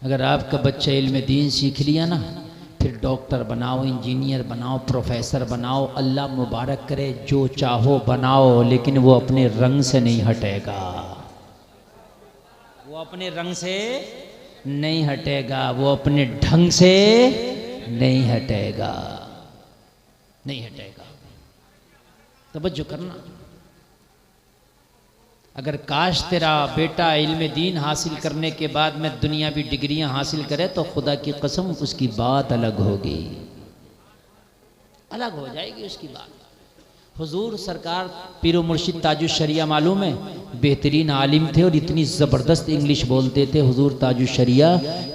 अगर आपका बच्चा इल्म दीन सीख लिया ना, फिर डॉक्टर बनाओ, इंजीनियर बनाओ, प्रोफेसर बनाओ, अल्लाह मुबारक करे, जो चाहो बनाओ, लेकिन वो अपने रंग से नहीं हटेगा। वो अपने रंग से नहीं हटेगा, वो अपने ढंग से नहीं हटेगा, नहीं हटेगा। तवज्जो करना। अगर काश तेरा बेटा इल्म दीन हासिल करने के बाद में दुनियावी डिग्रियां हासिल करे तो खुदा की कसम उसकी बात अलग होगी, अलग हो जाएगी उसकी बात। हुजूर सरकार पीरो मुर्शिद ताजुश शरिया मालूम है, बेहतरीन आलिम थे और इतनी ज़बरदस्त इंग्लिश बोलते थे हुजूर ताजुश शरिया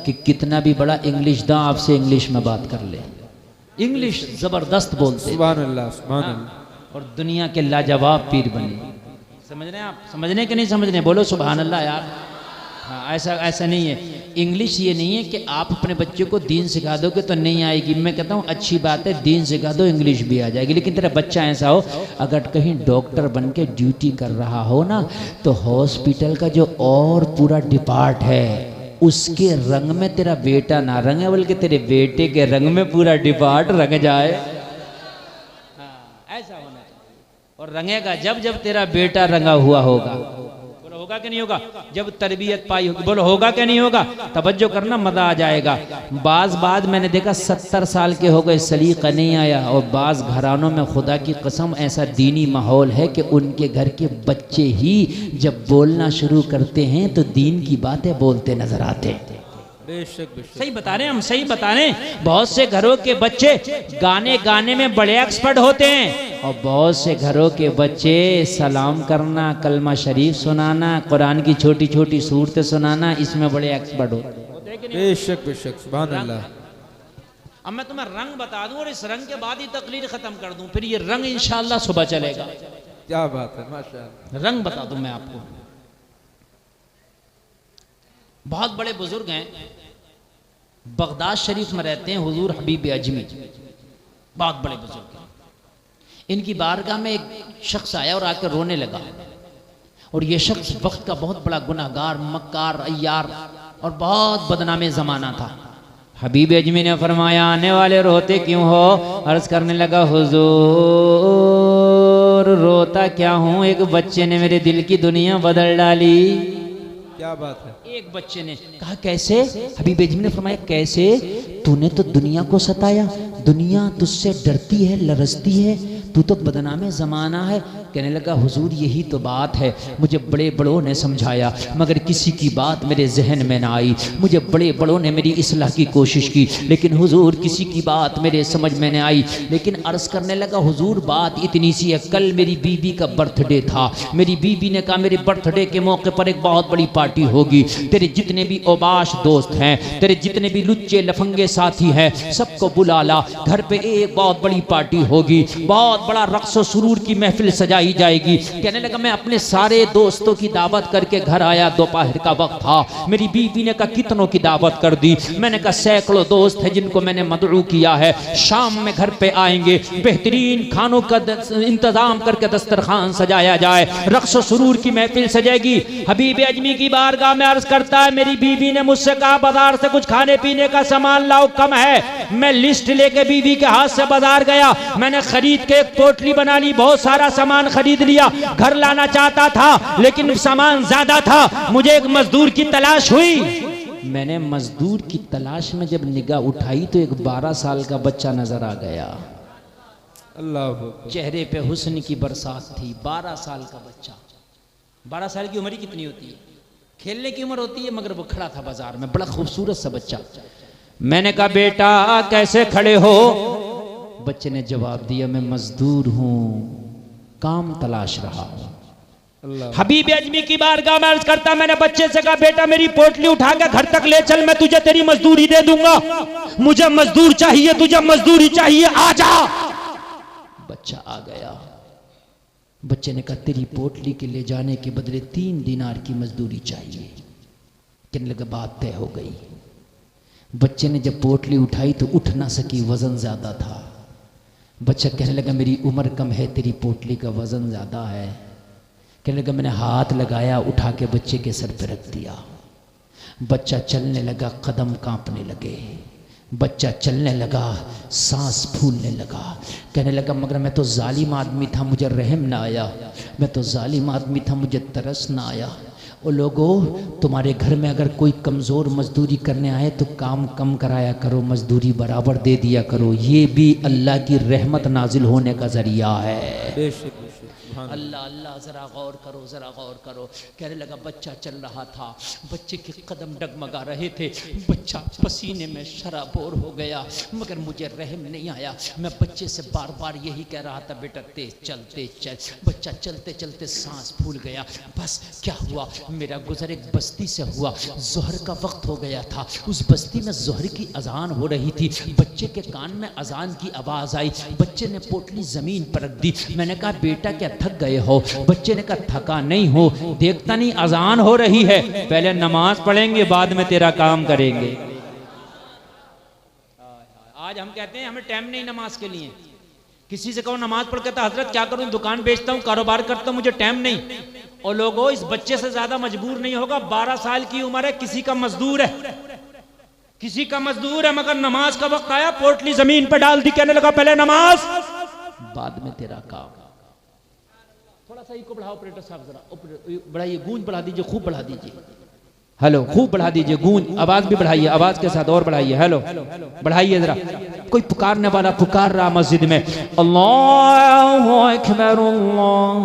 कि कितना भी बड़ा इंग्लिश दा आपसे इंग्लिश में बात कर ले, इंग्लिश ज़बरदस्त बोलते। सुभान अल्लाह, सुभान अल्लाह। और दुनिया के लाजवाब पीर बने। समझ रहे हैं आप? समझने के नहीं समझने? बोलो सुभान अल्लाह यार। हाँ, ऐसा नहीं है। इंग्लिश ये नहीं है कि आप अपने बच्चे को दीन सिखा दोगे तो नहीं आएगी। मैं कहता हूँ अच्छी बात है, दीन सिखा दो, इंग्लिश भी आ जाएगी। लेकिन तेरा बच्चा ऐसा हो, अगर कहीं डॉक्टर बन के ड्यूटी कर रहा हो ना, तो हॉस्पिटल का जो और पूरा डिपार्ट है उसके रंग में तेरा बेटा ना रंगे, बल्कि तेरे बेटे के रंग में पूरा डिपार्ट रंग जाए। हाँ, ऐसा होना चाहिए। और रंगेगा जब जब तेरा बेटा रंगा हुआ होगा। बोलो होगा कि नहीं होगा? जब तरबियत पाई होगी। बोलो होगा कि नहीं होगा? तवज्जो करना, मजा आ जाएगा। बाज मैंने देखा 70 साल के हो गए, सलीका नहीं आया। और बाज घरानों में खुदा की कसम ऐसा दीनी माहौल है कि उनके घर के बच्चे ही जब बोलना शुरू करते हैं तो दीन की बातें बोलते नजर आते हैं। सही बता रहे हैं हम, सही बता रहे हैं। बहुत से घरों के बच्चे गाने में बड़े एक्सपर्ट होते हैं, और बहुत से घरों के बच्चे सलाम करना, कलमा शरीफ सुनाना, कुरान की छोटी छोटी सूरतें सुनाना, इसमें बड़े एक्सपर्ट होते हैं। बेशक बेशक, सुभान अल्लाह। अब मैं तुम्हें रंग बता दूं और इस रंग के बाद ही तकरीर खत्म कर दूं, फिर ये रंग इंशाअल्लाह सुबह चलेगा। क्या बात है, माशाअल्लाह। रंग बता दूं मैं आपको। बहुत बड़े बुजुर्ग हैं, बगदाद शरीफ में रहते हैं, हुजूर हबीब अजमी, बहुत बड़े बुजुर्ग हैं। इनकी बारगाह में एक शख्स आया और आकर रोने लगा। और ये शख्स वक्त का बहुत बड़ा गुनाहगार, मक्कार, अय्यार और बहुत बदनाम ज़माना था। हबीब अजमी ने फरमाया, आने वाले रोते क्यों हो? अर्ज करने लगा, हुजूर रोता क्या हूँ, एक बच्चे ने मेरे दिल की दुनिया बदल डाली। क्या बात है? एक बच्चे ने कहा, कैसे? हबीब अजमी ने फरमाया, कैसे? तूने तो दुनिया को सताया, दुनिया तुझसे डरती है, लरजती है, तू तो बदनाम ज़माना है। कहने लगा, हुजूर यही तो बात है, मुझे बड़े बड़ों ने समझाया मगर किसी की बात मेरे जहन में ना आई। मुझे बड़े बड़ों ने मेरी इस्लाह की कोशिश की, लेकिन हुजूर किसी की बात मेरे समझ में न आई। लेकिन अर्ज़ करने लगा, हुजूर बात इतनी सी है, कल मेरी बीबी का बर्थडे था। मेरी बीबी ने कहा, मेरे बर्थडे के मौके पर एक बहुत बड़ी पार्टी होगी, तेरे जितने भी ओबाश दोस्त हैं, तेरे जितने भी लुच्चे लफंगे साथी हैं, सबको बुला ला, घर पे एक बहुत बड़ी पार्टी होगी, बहुत बड़ा रक्स और सुरूर की महफिल सजाई जाएगी। कहने लगा, मैं अपने सारे दोस्तों की दावत करके घर आया, दोपहर का वक्त था। मेरी बीवी ने कहा, कितनों की दावत कर दी? मैंने कहा, सैकड़ों दोस्त हैं जिनको मैंने मदऊ किया है, शाम में घर पे आएंगे, बेहतरीन खानों का इंतजाम करके दस्तरखान सजाया जाए, रक्स और सुरूर की महफिल सजेगी। हबीब अजमी की बारगाह में अर्ज करता है, मेरी बीवी ने मुझसे कहा, बाजार से कुछ खाने पीने का सामान लाओ, कम है। मैं लिस्ट लेके बीवी के हाथ से बाजार गया, मैंने खरीद के एक पोटली बना ली, बहुत सारा सामान खरीद लिया, घर लाना चाहता था लेकिन सामान ज्यादा था। मुझे एक मजदूर की तलाश हुई, मैंने मजदूर की तलाश में जब निगाह उठाई तो एक 12 साल का बच्चा नजर आ गया। अल्लाह, चेहरे पे हुस्न की बरसात थी। 12 साल का बच्चा, 12 साल की उम्र ही कितनी होती है? खेलने की उम्र होती है, मगर वो खड़ा था बाजार में, बड़ा खूबसूरत सा बच्चा। मैंने कहा, बेटा कैसे खड़े हो? बच्चे ने जवाब दिया, मैं मजदूर हूं, काम तलाश रहा हूं। हबीब अजमी की बारगाह में अर्ज करता, मैंने बच्चे से कहा, बेटा मेरी पोटली उठा के घर तक ले चल, मैं तुझे तेरी मजदूरी दे दूंगा। मुझे मजदूर चाहिए, तुझे मजदूरी चाहिए, आ जा। बच्चा आ गया। बच्चे ने कहा, तेरी पोटली के ले जाने के बदले 3 दिनार की मजदूरी चाहिए। कहने लगा, बात तय हो गई। बच्चे ने जब पोटली उठाई तो उठ ना सकी, वजन ज्यादा था। बच्चा कहने लगा, मेरी उम्र कम है, तेरी पोटली का वजन ज्यादा है। कहने लगा, मैंने हाथ लगाया, उठा के बच्चे के सर पर रख दिया। बच्चा चलने लगा, कदम कांपने लगे, बच्चा चलने लगा, सांस फूलने लगा। कहने लगा मगर मैं तो जालिम आदमी था, मुझे रहम ना आया, मैं तो जालिम आदमी था, मुझे तरस ना आया। ओ लोगों, तुम्हारे घर में अगर कोई कमज़ोर मजदूरी करने आए तो काम कम कराया करो, मजदूरी बराबर दे दिया करो, ये भी अल्लाह की रहमत नाजिल होने का ज़रिया है। अल्लाह अल्लाह, ज़रा गौर करो, ज़रा गौर करो। कहने लगा बच्चा चल रहा था, बच्चे के कदम डगमगा रहे थे, बच्चा पसीने में शराबोर हो गया, मगर मुझे रहम नहीं आया। मैं बच्चे से बार बार यही कह रहा था, बेटा तेज चल, तेज चल। बच्चा चलते चलते सांस फूल गया। बस क्या हुआ, मेरा गुजर एक बस्ती से हुआ, जोहर का वक्त हो गया था, उस बस्ती में जोहर की अजान हो रही थी। बच्चे के कान में अजान की आवाज़ आई, बच्चे ने पोटली ज़मीन पर रख दी। मैंने कहा बेटा क्या थक गए हो? बच्चे ने कहा थका नहीं हो, देखता नहीं अजान हो रही है, पहले नमाज पढ़ेंगे बाद में तेरा काम करेंगे। आज हम कहते हैं हमें टाइम नहीं नमाज के लिए। किसी से कहो नमाज पढ़ के, तो हजरत क्या करूं, दुकान बेचता हूं, कारोबार करता हूं, मुझे टाइम नहीं। और लोगों, इस बच्चे से ज्यादा मजबूर नहीं होगा, 12 साल की उम्र है, किसी का मजदूर है, किसी का मजदूर है, मगर नमाज का वक्त आया, पोटली जमीन पर डाल दी, कहने लगा पहले नमाज बाद में तेरा काम। थोड़ा सा इको बढ़ाओ ऑपरेटर साहब, जरा बढ़ाइए, गूंज बढ़ा दीजिए, खूब बढ़ा दीजिए। हेलो, खूब बढ़ा दीजिए गूंज, आवाज भी बढ़ाइए, आवाज के साथ और बढ़ाइए। हेलो बढ़ाइए जरा। कोई पुकारने वाला पुकार रहा मस्जिद में, अल्लाहु अकबर, अल्लाहु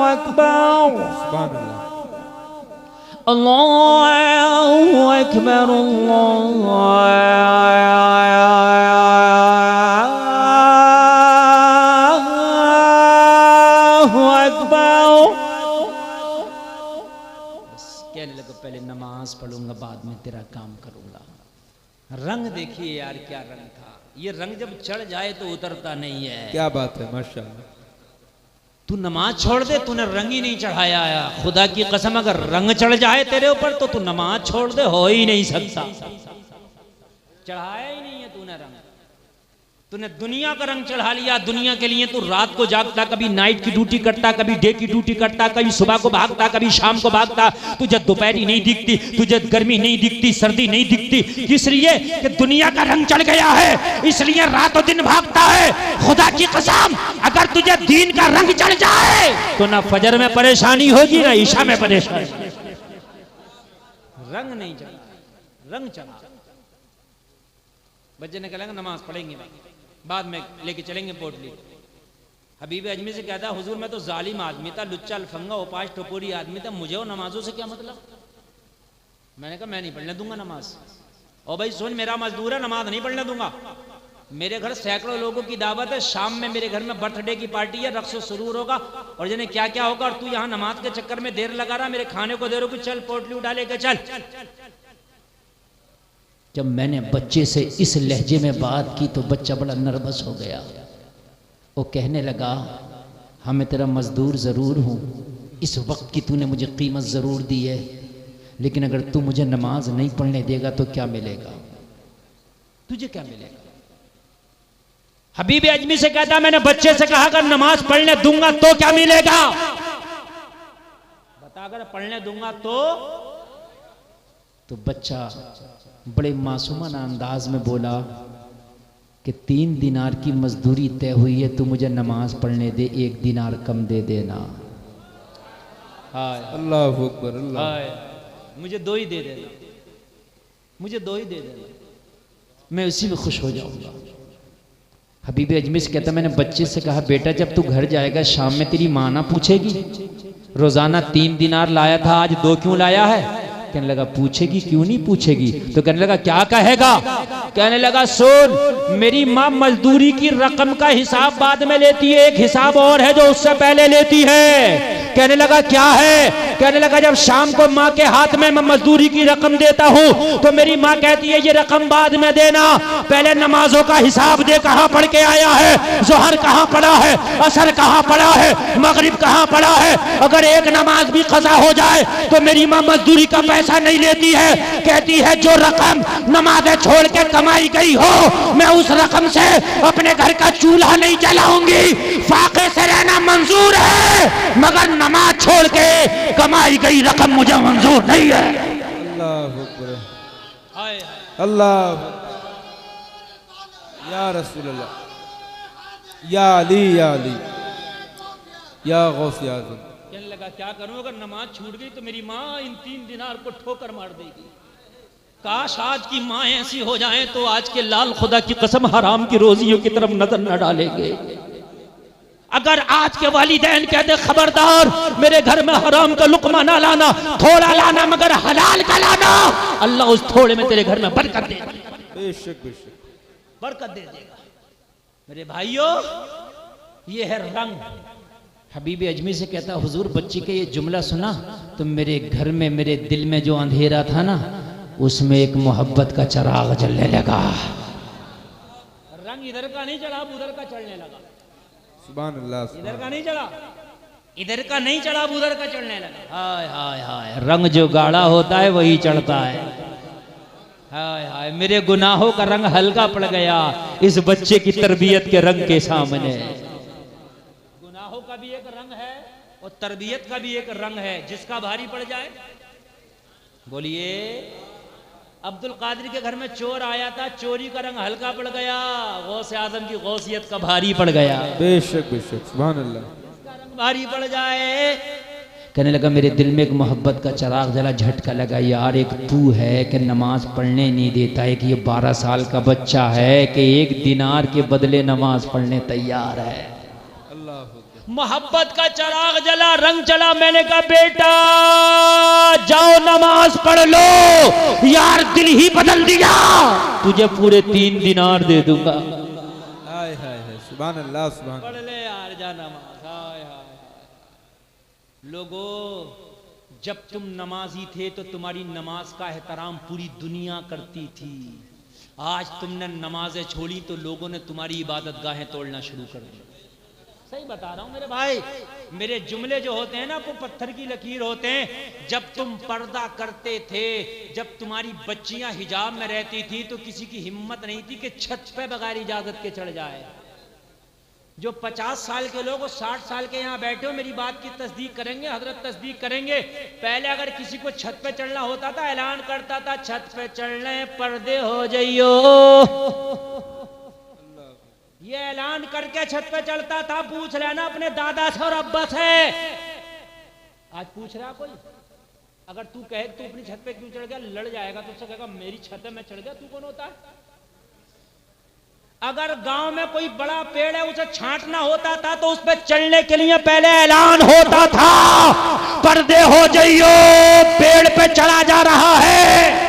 अकबर, अल्लाहु अकबर, अल्लाहु अकबर। कहने लगा पहले नमाज पढ़ूंगा बाद में तेरा काम करूंगा। रंग देखिए यार, क्या रंग था। ये रंग जब चढ़ जाए तो उतरता नहीं है। क्या बात है, माशाअल्लाह। तू नमाज छोड़ दे, तूने रंग ही नहीं चढ़ाया। खुदा की कसम, अगर रंग चढ़ जाए तेरे ऊपर तो तू नमाज छोड़ दे, हो ही नहीं सकता। चढ़ाया ही नहीं है तूने रंग, तूने दुनिया का रंग चढ़ा लिया। दुनिया के लिए तू रात को जागता, कभी नाइट की ड्यूटी करता, कभी डे की ड्यूटी करता, कभी सुबह को भागता, कभी शाम को भागता। तुझे दोपहरी नहीं दिखती, तुझे गर्मी नहीं दिखती, सर्दी नहीं दिखती, इसलिए कि दुनिया का रंग चढ़ गया है, इसलिए रातों दिन भागता है। खुदा की कसम, अगर तुझे दीन का रंग चढ़ जाए तो ना फजर में परेशानी होगी ना ईशा में परेशानी। रंग नहीं चढ़ा, रंग चढ़ा। बच्चे ने कहा नमाज पढ़ेंगे, बाद में लेके चलेंगे पोटली। हबीब अजमी से कहता, हुजूर मैं तो जालिम आदमी था, लुच्चा लफंगा उपास टपोरी आदमी था, मुझे वो नमाजों से क्या मतलब। मैंने कहा मैं नहीं पढ़ने दूंगा नमाज। और भाई सुन, मेरा मजदूर है, नमाज नहीं पढ़ने दूंगा। मेरे घर सैकड़ों लोगों की दावत है, शाम में मेरे घर में बर्थडे की पार्टी है, रक्स सुरूर होगा और जाने क्या क्या होगा, और तू यहाँ नमाज के चक्कर में देर लगा रहा, मेरे खाने को देर होगी, चल पोटली उठा लेके चल। जब मैंने बच्चे से इस लहजे में बात की तो बच्चा बड़ा नर्वस हो गया। वो कहने लगा हाँ मैं तेरा मजदूर ज़रूर हूँ, इस वक्त की तूने मुझे कीमत ज़रूर दी है, लेकिन अगर तू मुझे नमाज नहीं पढ़ने देगा तो क्या मिलेगा, तुझे क्या मिलेगा। हबीब अजमी से कहता, मैंने बच्चे से कहा अगर नमाज पढ़ने दूंगा तो क्या मिलेगा, बता अगर पढ़ने दूंगा तो बच्चा बड़े मासूमाना अंदाज में बोला कि 3 दिनार की मजदूरी तय हुई है, तू मुझे नमाज पढ़ने दे, 1 दिनार कम दे देना। अल्लाहु अकबर, अल्लाह, मुझे 2 ही दे देना, मुझे 2 ही दे देना, मैं उसी में खुश हो जाऊंगा। हबीब अजमी से कहता, मैंने बच्चे से कहा बेटा जब तू घर जाएगा शाम में तेरी माँ ना पूछेगी रोजाना 3 दिनार लाया था, आज 2 क्यों लाया है। कहने लगा पूछेगी, क्यों नहीं पूछेगी। तो कहने लगा क्या कहेगा। कहने लगा सुन, मेरी माँ मजदूरी की रकम का हिसाब बाद में लेती है, एक हिसाब और है जो उससे पहले लेती है। कहने लगा क्या है? कहने लगा जब शाम को माँ के हाथ में मैं मजदूरी की रकम देता हूँ तो मेरी माँ कहती है ये रकम बाद में देना, पहले नमाजों का हिसाब दे, कहाँ पढ़ के आया है, जोहर कहाँ पढ़ा है, असर कहाँ पढ़ा है, मगरिब कहाँ पढ़ा है। अगर एक नमाज भी कज़ा हो जाए तो मेरी माँ मजदूरी का पैसा नहीं लेती है, कहती है जो रकम नमाजें छोड़ के कमाई गई हो मैं उस रकम से अपने घर का चूल्हा नहीं जलाऊंगी, फाके से रहना मंजूर है मगर नमाज छोड़ के कमाई गई रकम मुझे मंजूर नहीं है। अल्लाह अकबर, अल्लाह या रसूल अल्लाह, या अली या अली, या गौस या आज़म। कहने लगा क्या करूं, अगर नमाज छूट गई तो मेरी माँ इन 3 दिनार को ठोकर मार देगी। काश आज की माँ ऐसी हो जाए तो आज के लाल खुदा की कसम हराम की रोजियों की तरफ नजर न डालेंगे। अगर आज के वालिदैन कह दे खबरदार मेरे घर में हराम का लुकमा ना लाना, थोड़ा लाना मगर हलाल का लाना, अल्लाह उस थोड़े में तेरे घर में बरकत दे देगा, बेशक बेशक बरकत दे देगा। मेरे भाइयों ये है रंग। हबीब अजमी से कहता हुजूर बच्ची के ये जुमला सुना तो मेरे घर में मेरे दिल में जो अंधेरा था ना उसमें एक मोहब्बत का चिराग जलने लगा। रंग इधर का नहीं चढ़ा उधर का चढ़ने लगा। सुभान अल्लाह, इधर का नहीं चढ़ा, इधर का नहीं चढ़ा उधर का चढ़ने लगा। हाय हाय हाय, रंग जो गाढ़ा होता है वही चढ़ता है। हाय हाय, मेरे गुनाहों का रंग हल्का पड़ गया इस बच्चे की तरबियत के रंग के सामने। गुनाहों का भी एक रंग है और तरबियत का भी एक रंग है, जिसका भारी पड़ जाए। बोलिए अब्दुल कादिर के घर में चोर आया था, चोरी का रंग हल्का पड़ गया, गौस आजम की गौसियत का भारी पड़ गया। बेशक बेशक सुभान अल्लाह, इसका रंग भारी पड़ जाए। कहने लगा मेरे दिल में एक मोहब्बत का चिराग जला, झटका लगा यार एक तू है कि नमाज पढ़ने नहीं देता है, कि ये 12 साल का बच्चा है कि 1 दिनार के बदले नमाज पढ़ने तैयार है। मोहब्बत का चिराग जला, रंग चला। मैंने कहा बेटा जाओ नमाज पढ़ लो, यार दिल ही बदल दिया, तुझे पूरे 3 दिनार दे दूंगा। हाय हाय हाय, सुभान अल्लाह सुभान। पढ़ ले यार जा नमाज। हाय हाय, लोगों जब तुम नमाजी थे तो तुम्हारी नमाज का एहतराम पूरी दुनिया करती थी। आज तुमने नमाजें छोड़ी तो लोगों ने तुम्हारी इबादत गाहें तोड़ना शुरू कर दी। सही बता रहा हूं मेरे भाई, मेरे जुमले जो होते हैं ना वो पत्थर की लकीर होते हैं। जब तुम पर्दा करते थे, जब तुम्हारी बच्चियां हिजाब में रहती थी तो किसी की हिम्मत नहीं थी कि छत पे बगैर इजाजत के चढ़ जाए। जो 50 साल के लोग 60 साल के यहाँ बैठे हो मेरी बात की तस्दीक करेंगे, हजरत तस्दीक करेंगे। पहले अगर किसी को छत पे चढ़ना होता था ऐलान करता था छत पे चढ़ने पर्दे हो जाइयो, ये ऐलान करके छत पे चढ़ता था। पूछ लेना अपने दादा से और अब्बा से। आज पूछ रहा कोई, अगर तू कहे तू अपनी छत पे क्यों चढ़ गया, लड़ जाएगा तो उससे कहेगा मेरी छत पे मैं चढ़ गया, तू कौन होता है। अगर गांव में कोई बड़ा पेड़ है उसे छांटना होता था तो उस पर चढ़ने के लिए पहले ऐलान होता था पर्दे हो जाइयो, पेड़ पे चढ़ा जा रहा है।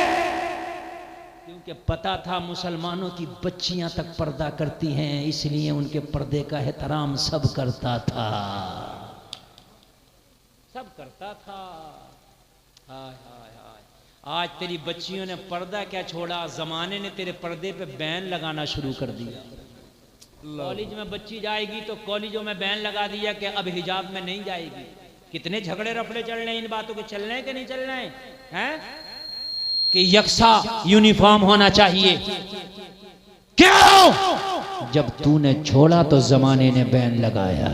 क्योंकि पता था मुसलमानों की बच्चियां तक पर्दा करती हैं, इसलिए उनके पर्दे का एहतराम सब करता था, सब करता था। हाय हाय हाय, आज तेरी बच्चियों ने पर्दा क्या छोड़ा, जमाने ने तेरे पर्दे पे बैन लगाना शुरू कर दिया। कॉलेज में बच्ची जाएगी तो कॉलेजों में बैन लगा दिया कि अब हिजाब में नहीं जाएगी। कितने झगड़े रफड़े चल रहे हैं इन बातों के, चल रहे हैं कि नहीं चल रहे हैं? कि यकसा यूनिफॉर्म होना चाहिए। क्यों? जब तूने छोड़ा तो जमाने ने बैन लगाया।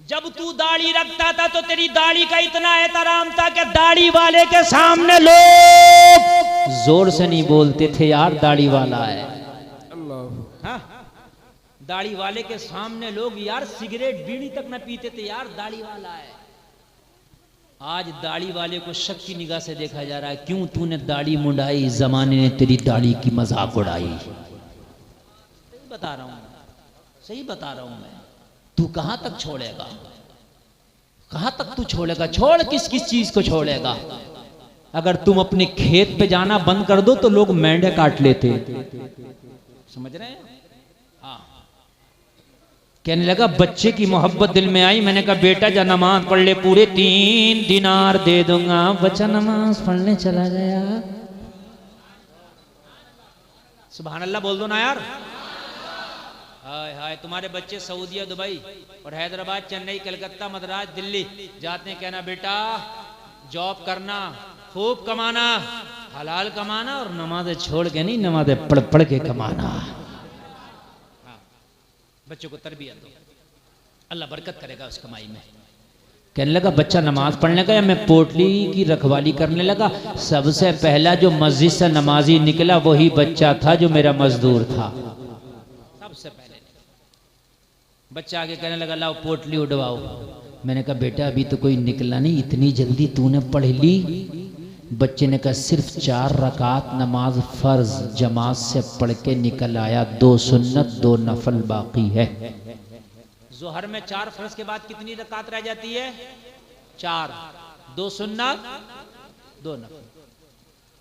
जब तू दाढ़ी रखता था तो तेरी दाढ़ी का इतना एहतराम था कि दाढ़ी वाले के सामने लोग जोर से नहीं बोलते थे यार दाढ़ी वाला है। हाँ? दाढ़ी वाले के सामने लोग यार सिगरेट बीड़ी तक न पीते थे, यार दाढ़ी वाला है। आज दाढ़ी वाले को शक की निगाह से देखा जा रहा है, क्यों तूने दाढ़ी मुंडाई, जमाने ने तेरी दाढ़ी की मजाक उड़ाई। सही बता रहा हूं, सही बता रहा हूं मैं। तू कहां तक छोड़ेगा, कहां तक तू छोड़ेगा? छोड़, किस किस चीज को छोड़ेगा? अगर तुम अपने खेत पे जाना बंद कर दो तो लोग मेंढे काट लेते, समझ रहे हैं? हाँ, कहने लगा बच्चे की मोहब्बत दिल में आई। मैंने कहा बेटा जा नमाज पढ़ ले, पूरे 3 दिनार दे दूंगा। बच्चा नमाज पढ़ने चला गया। सुभान अल्लाह बोल दो ना यार। हाय हाय, तुम्हारे बच्चे सऊदीया, दुबई और हैदराबाद, चेन्नई, कलकत्ता, मद्रास, दिल्ली जाते हैं, कहना बेटा जॉब करना, खूब कमाना, हलाल कमाना और नमाज़ें छोड़ के नहीं, नमाज़ें पढ़ पढ़ के कमाना। बच्चों को तरबियत दो, अल्लाह बरकत करेगा उस कमाई में। कहने लगा बच्चा नमाज पढ़ने का या मैं पोटली की रखवाली करने लगा। सबसे पहला जो मस्जिद से नमाजी निकला वही बच्चा था जो मेरा मजदूर था। सबसे पहले बच्चा आगे कहने लगा लाओ पोटली उड़वाओ। मैंने कहा बेटा अभी तो कोई निकला नहीं, इतनी जल्दी तूने पढ़ ली। बच्चे ने कहा सिर्फ 4 रकात नमाज फर्ज जमात से पढ़ के निकल आया, 2 सुन्नत 2 नफल बाकी है। जोहर में 4 फर्ज के बाद कितनी रकात रह जाती है? 4, 2 सुन्नत 2 नफल।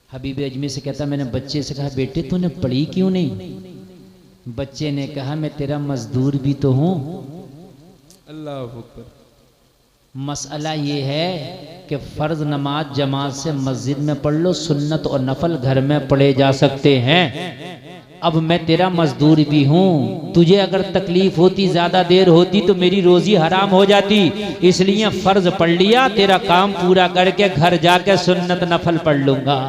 हबीब अजमी से कहता, मैंने बच्चे से कहा बेटे तूने पढ़ी क्यों नहीं? बच्चे ने कहा मैं तेरा मजदूर भी तो हूं। अल्लाह अकबर। मसला ये है कि फ़र्ज नमाज जमात से मस्जिद में पढ़ लो, सुन्नत और नफल घर में पढ़े जा सकते हैं। अब मैं तेरा मजदूर भी हूँ, तुझे अगर तकलीफ होती, ज़्यादा देर होती तो मेरी रोज़ी हराम हो जाती, इसलिए फ़र्ज पढ़ लिया, तेरा काम पूरा करके घर जाके सुन्नत नफल पढ़ लूँगा।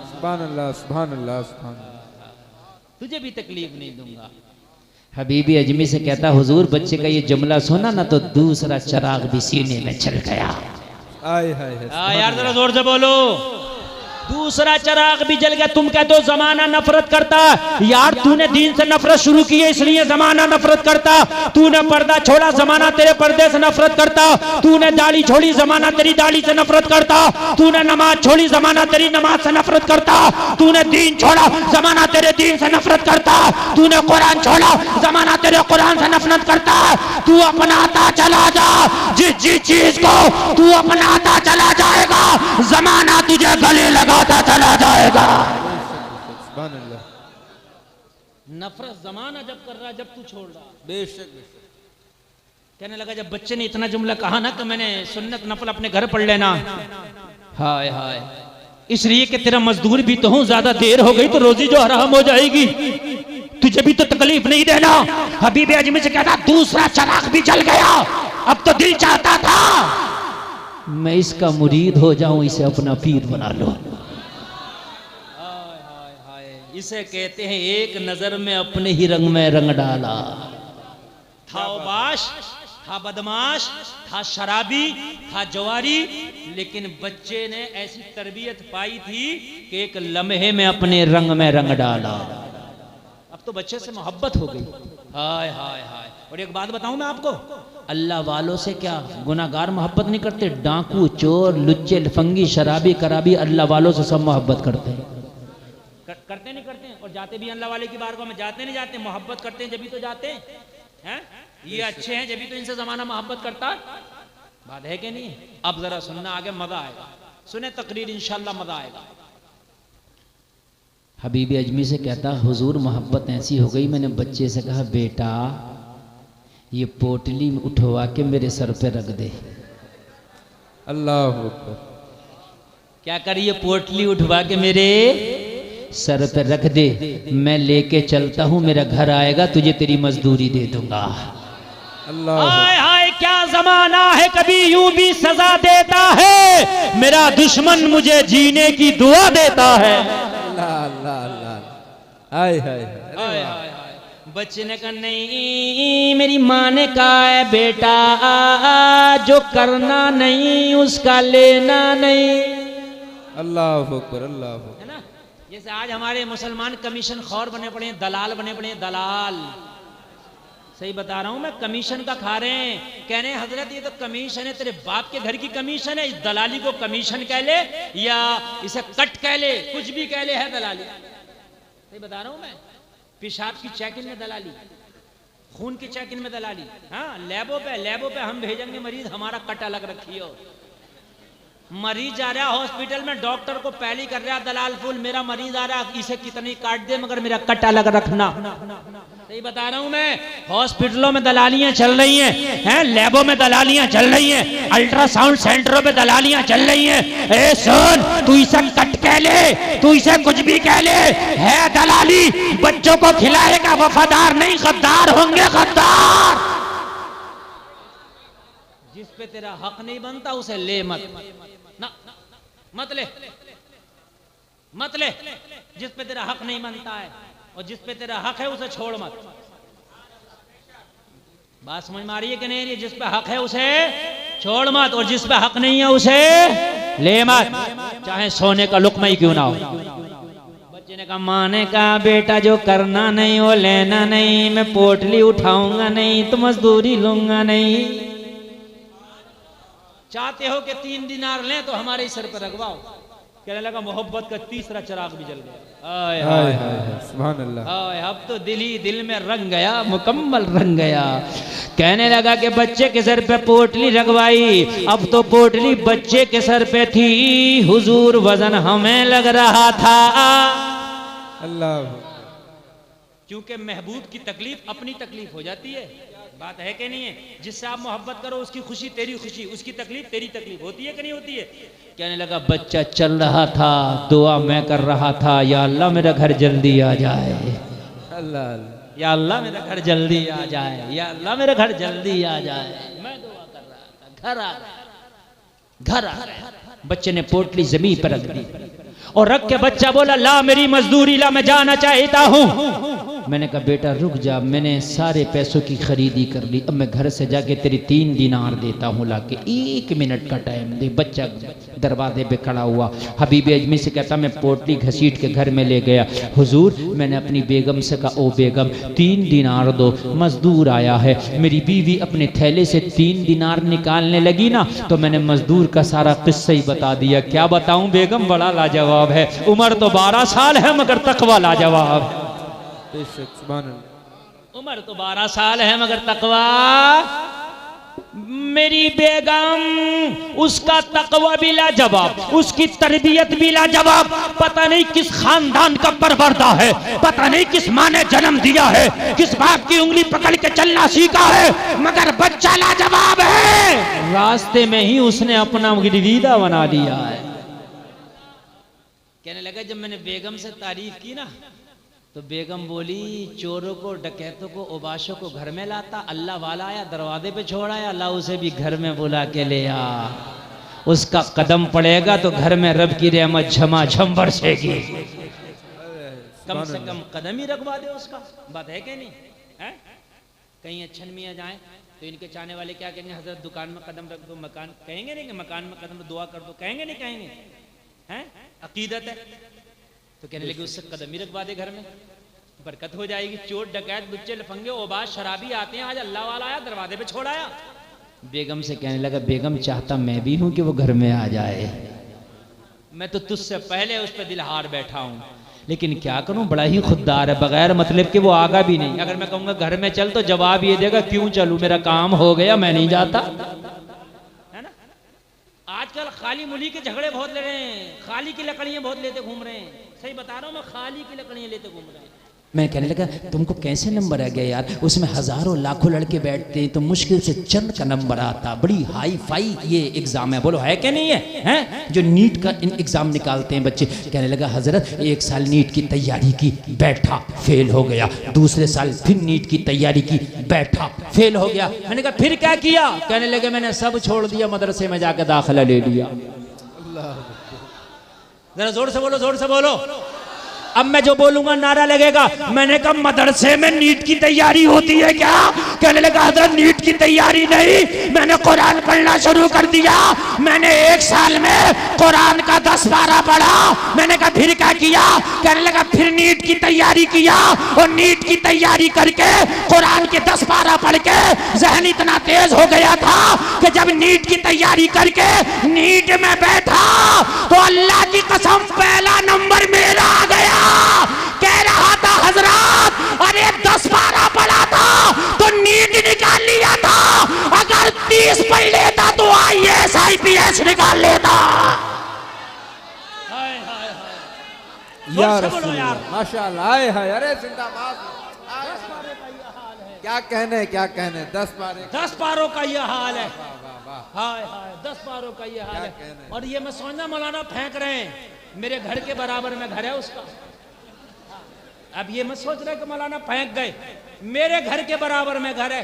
सुभान अल्लाह, सुभान अल्लाह, सुभान अल्लाह। तुझे भी तकलीफ नहीं दूंगा। हबीबी अजमी से कहता हुजूर बच्चे का ये जुमला सुना ना तो दूसरा चिराग भी सीने में चल गया। आय हाय हाय, यार जरा जोर से बोलो। दूसरा चिराग भी जल गया। तुम कहते हो जमाना नफरत करता, यार तूने दीन से नफरत शुरू की है इसलिए जमाना नफरत करता। तूने पर्दा छोड़ा, जमाना तेरे पर्दे से नफरत करता। तूने दाढ़ी छोड़ी, जमाना तेरी दाढ़ी से नफरत करता। तूने नमाज छोड़ी, जमाना तेरी नमाज से नफरत करता। तूने दीन छोड़ा, जमाना तेरे दीन से नफरत करता। तूने कुरान छोड़ा, जमाना तेरे कुरान से नफरत करता। तू अपनाता चला जा, जिस चीज को तू अपनाता चला जाएगा जमाना तुझे गले लगाता चला जाएगा। सुभान अल्लाह। नफरत जमाना जब कर रहा, जब तू छोड़ रहा। बेशक बेशक। कहने लगा जब बच्चे ने इतना जुमला कहा ना तो मैंने सुन्नत नफल अपने घर पढ़ लेना। हाय हाय, इसलिए कि तेरा मजदूर भी तो हूं, ज्यादा देर हो गई तो रोजी जो हराम हो जाएगी, तुझे भी तो तकलीफ नहीं देना। हबीब अजमी से कहता दूसरा चिराग भी जल गया। अब तो दिल चाहता था मैं इसका मुरीद हो जाऊं, इसे अपना पीर बना लो। हाय हाय हाय, इसे कहते हैं एक नजर में अपने ही रंग में रंग डाला। था उबाश, था बदमाश, था शराबी, था जवारी, लेकिन बच्चे ने ऐसी तरबियत पाई थी कि एक लम्हे में अपने रंग में रंग डाला। अब तो बच्चे से मोहब्बत हो गई। हाय हाय हाय। और एक बात बताऊं मैं आपको, अल्लाह वालों से क्या गुनाहगार मोहब्बत नहीं करते? डाकू, चोर, लुच्चे, लफंगी, शराबी, कराबी अल्लाह वालों से सब मोहब्बत करते हैं। करते नहीं करते हैं? और जाते भी अल्लाह वाले की बारगाह में जाते नहीं जाते? मोहब्बत करते हैं जब भी तो जाते हैं। ये अच्छे हैं जब भी तो इनसे जमाना मोहब्बत करता है। बात है कि नहीं? अब जरा सुनना, आगे मजा आएगा। सुने तकरीर, इंशाल्लाह मजा आएगा। हबीबी अजमी से कहता हुजूर मोहब्बत ऐसी हो गई, मैंने बच्चे से कहा बेटा ये पोटली उठवा के मेरे सर पे रख दे। अल्लाह अकबर। क्या करिए? पोटली उठवा के मेरे सर पे रख दे, मैं लेके चलता हूँ, मेरा घर आएगा, तुझे तेरी मजदूरी दे दूंगा। अल्लाह। हाय हाय, क्या जमाना है, कभी यूं भी सजा देता है, मेरा दुश्मन मुझे जीने की दुआ देता है। अल्लाह अल्लाह अल्लाह। आय हाय हाय। बच्चे ने कहा नहीं, मेरी माँ ने कहा है बेटा जो करना नहीं उसका लेना नहीं। अल्लाह अकबर, अल्लाह अकबर। है ना? जैसे आज हमारे मुसलमान कमीशन खौर बने पड़े हैं, दलाल बने पड़े हैं, दलाल। सही बता रहा हूं मैं, कमीशन का खा रहे हैं। कह रहे हैं हजरत ये तो कमीशन है, तेरे बाप के घर की कमीशन है, इस दलाली को कमीशन कह ले या इसे कट कह ले, कुछ भी कह ले, है दलाली। सही बता रहा हूं मैं। पेशाब की चेकिंग में दलाली, खून की चेकिंग में दलाली। हाँ, लैबों पे हम भेजेंगे मरीज, हमारा कट अलग रखियो। मरीज आ रहा हॉस्पिटल में, डॉक्टर को पहले कर रहा दलाल फूल, मेरा मरीज आ रहा, इसे कितनी काट दे मगर मेरा कट अलग रखना। सही बता रहा हूं मैं। हॉस्पिटलों में दलालियां चल रही हैं, लैबों में दलालियां चल रही हैं, अल्ट्रासाउंड सेंटरों पे दलालियां चल रही हैं। ए सुन, तू इसे कट कह ले, तू इसे कुछ भी कह ले, है दलाली। बच्चों को खिलाएगा वफादार नहीं, गद्दार होंगे, गद्दार। जिस पे तेरा हक नहीं बनता उसे ले मत ना, मत ले, मत ले। जिस पे तेरा हक नहीं बनता है और जिस पे तेरा हक है उसे छोड़ मत। बात समझ में आ रही है कि नहीं? जिस पे हक है उसे छोड़ मत और जिस पे हक नहीं है उसे ले मत, चाहे सोने का लुक्मा ही क्यों ना हो। बच्चे ने कहा, माँ ने कहा बेटा जो करना नहीं वो लेना नहीं, मैं पोटली उठाऊंगा नहीं तो मजदूरी लूंगा नहीं। चाहते हो कि 3 दिनार लें तो हमारे ही सर पर रखवाओ। कहने लगा मोहब्बत का तीसरा चिराग भी जल गया। आय हाय हाय, सुभान अल्लाह। आय, अब तो दिल ही दिल में रंग गया, मुकम्मल रंग गया। कहने लगा कि बच्चे के सर पे पोटली रखवाई, अब तो पोटली बच्चे के सर पे थी, हुजूर वजन हमें लग रहा था। अल्लाह, क्योंकि महबूब की तकलीफ अपनी तकलीफ हो जाती है। बात है कि नहीं है? जिससे आप मोहब्बत करो उसकी खुशी तेरी खुशी, उसकी तकलीफ तेरी तकलीफ होती है कि नहीं होती है? कहने लगा बच्चा चल रहा था, दुआ मैं कर रहा था, या अल्लाह मेरा घर जल्दी आ जाए, अल्लाह या अल्लाह मेरा घर जल्दी आ जाए, या अल्लाह मेरा घर जल्दी आ जाए। मैं दुआ कर रहा था, घर आ गया, घर आ गया। बच्चे ने पोटली जमीन पर रख दी और रख के बच्चा बोला, ला मेरी मजदूरी ला, मैं जाना चाहता हूँ। मैंने कहा बेटा रुक जा, मैंने सारे पैसों की खरीदी कर ली, अब मैं घर से जाके तेरी 3 दिनार देता हूँ लाके, 1 मिनट का टाइम दे। बच्चा दरवाजे पे खड़ा हुआ, हबीब अजमी से कहता, मैं पोटली घसीट के घर में ले गया। हुजूर मैंने अपनी बेगम से कहा, ओ बेगम 3 दिनार दो, मजदूर आया है। मेरी बीवी अपने थैले से 3 दिनार निकालने लगी ना, तो मैंने मजदूर का सारा किस्सा ही बता दिया। क्या बताऊं बेगम, बड़ा लाजवाब है। उम्र तो 12 साल है मगर तकवा लाजवाब है। उम्र तो 12 साल है मगर तकवा, मेरी बेगम उसका तकवा भी लाजवाब, उसकी तरबियत भी लाजवाब। पता नहीं किस खानदान का परवरदा है, पता नहीं किस माँ ने जन्म दिया है, किस बाप की उंगली पकड़ के चलना सीखा है, मगर बच्चा लाजवाब है। रास्ते में ही उसने अपना गिरवीदा बना लिया है। कहने लगा जब मैंने बेगम से तारीफ की ना, तो बेगम बोली, चोरों को, डकैतों को, उबाशों को घर में लाता, अल्लाह वाला आया दरवाजे पे छोड़ आया, अल्लाह उसे भी घर में बुला के ले आ। उसका कदम पड़ेगा तो घर में रब की रहमत झमाझम बरसेगी। कम से कम कदम ही रखवा दे उसका। बात है कि नहीं है? कहीं अच्छन मियाँ जाए तो इनके चाहने वाले क्या कहेंगे, हजरत दुकान में कदम रख दो, मकान कहेंगे नहीं कि मकान में कदम दुआ कर दो, कहेंगे नहीं, कहेंगे हैं? अकीदत है तो कहने लगे उससे कदम ही रखवा दे, घर में बरकत हो जाएगी। चोर डकैत लुच्चे लफंगे ओबाज शराबी आते हैं, आज अल्लाह वाला आया दरवाजे पे छोड़ आया। बेगम से कहने लगा, बेगम चाहता मैं भी हूं कि वो घर में आ जाए, मैं तो तुझसे पहले उस पर दिल हार बैठा हूं, लेकिन क्या करूं बड़ा ही खुददार है, बगैर मतलब कि वो आगा भी नहीं। अगर मैं कहूंगा घर में चल तो जवाब ये देगा, क्यों चलूं, मेरा काम हो गया, मैं नहीं जाता। है ना? आजकल खाली मुली के झगड़े बहुत ले रहे हैं, खाली की लकड़ियां बहुत लेते घूम रहे हैं। सही बता रहा हूं मैं, खाली की लकड़ियां लेते घूम रहे हैं। मैं कहने लगा तुमको कैसे नंबर आ गया यार, उसमें हजारों लाखों लड़के बैठते हैं तो मुश्किल से चंद का नंबर आता, बड़ी हाई फाई ये एग्जाम है। बोलो है कि नहीं है? हैं? जो नीट का एग्जाम निकालते हैं बच्चे। कहने लगा हजरत 1 साल नीट की तैयारी की, बैठा फेल हो गया, दूसरे साल फिर नीट की तैयारी की, बैठा फेल हो गया। मैंने कहा फिर क्या किया? कहने लगे मैंने सब छोड़ दिया, मदरसे में जाकर दाखिला ले लिया। जरा जोर से बोलो, जोर से बोलो। अब मैं जो बोलूंगा नारा लगेगा। मैंने कहा मदरसे में नीट की तैयारी होती है क्या? कहने लगा हजरत नीट की तैयारी नहीं, मैंने कुरान पढ़ना शुरू कर दिया। मैंने 1 साल में कुरान का 10 पारा पढ़ा। मैंने कहा फिर क्या किया? कहने लगा फिर नीट की तैयारी किया, और नीट की तैयारी करके कुरान के 10 पारा पढ़ के जहन इतना तेज हो गया था कि जब नीट की तैयारी करके नीट में बैठा तो अल्लाह की कसम पहला नंबर मेरा आ गया। कह रहा था हजरत अरे 10 पारा पढ़ा था तो नीट निकाल लिया था, अगर 30 पढ़ लेता तो IAS IPS निकाल लेता। या रसूल अल्लाह, माशाअल्लाह, हाय हाय, अरे जिंदाबाद। क्या कहने 10 पारे 10 पारों का ये हाल है। वाह वाह वाह हाय हाय 10 पारों का ये हाल क्या है। कहने। और ये मैं सोचना मौलाना फेंक रहे हैं, मेरे घर के बराबर में घर है उसका। अब ये मैं सोच रहा कि मौलाना फेंक गए, मेरे घर के बराबर में घर है।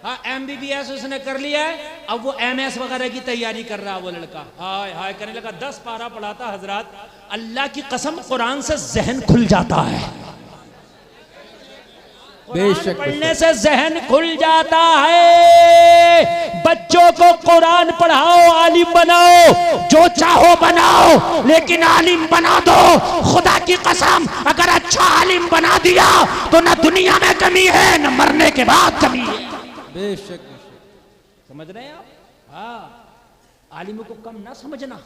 हाँ MBBS उसने कर लिया है, अब वो MS वगैरह की तैयारी कर रहा है वो लड़का। हाय हाय करने लगा, 10 पारा पढ़ाता हजरात, अल्लाह की कसम कुरान से जहन खुल जाता है। कुरान पढ़ने से जहन खुल जाता है। बच्चों को कुरान पढ़ाओ, आलिम बनाओ, जो चाहो बनाओ, लेकिन आलिम बना दो। खुदा की कसम अगर अच्छा आलिम बना दिया तो ना दुनिया में कमी है न मरने के बाद कमी है। बेशक समझ रहे हैं आप? हाँ, आलिमों को कम ना समझना।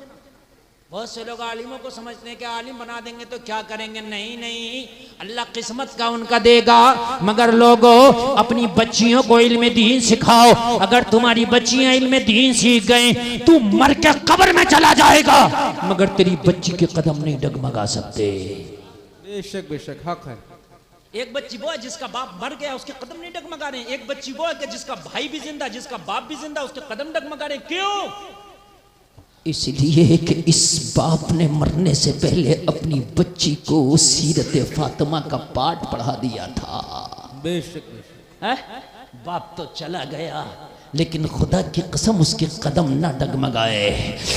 बहुत से लोग आलिमों को समझते हैं कि आलिम बना देंगे तो क्या करेंगे। नहीं नहीं, अल्लाह किस्मत का उनका देगा, मगर लोगों अपनी बच्चियों को इल्म दीन सिखाओ। अगर तुम्हारी बच्चियां इल्म दीन सीख गए, तू मर के कब्र में चला जाएगा, मगर तेरी बच्ची के कदम नहीं डगमगा सकते। बेशक बेशक हक है। एक बच्ची वो है जिसका बाप मर गया, उसके कदम नहीं डगमगा रहे। एक बच्ची वो है कि जिसका भाई भी जिंदा, जिसका बाप भी जिंदा, उसके कदम डगमगा रहे। क्यों? इसलिए कि इस बाप ने मरने से पहले अपनी बच्ची को सीरत फातिमा का पाठ पढ़ा दिया था। बेशक बेशक बाप तो चला गया, लेकिन खुदा की कसम उसके कदम ना डगमगाए।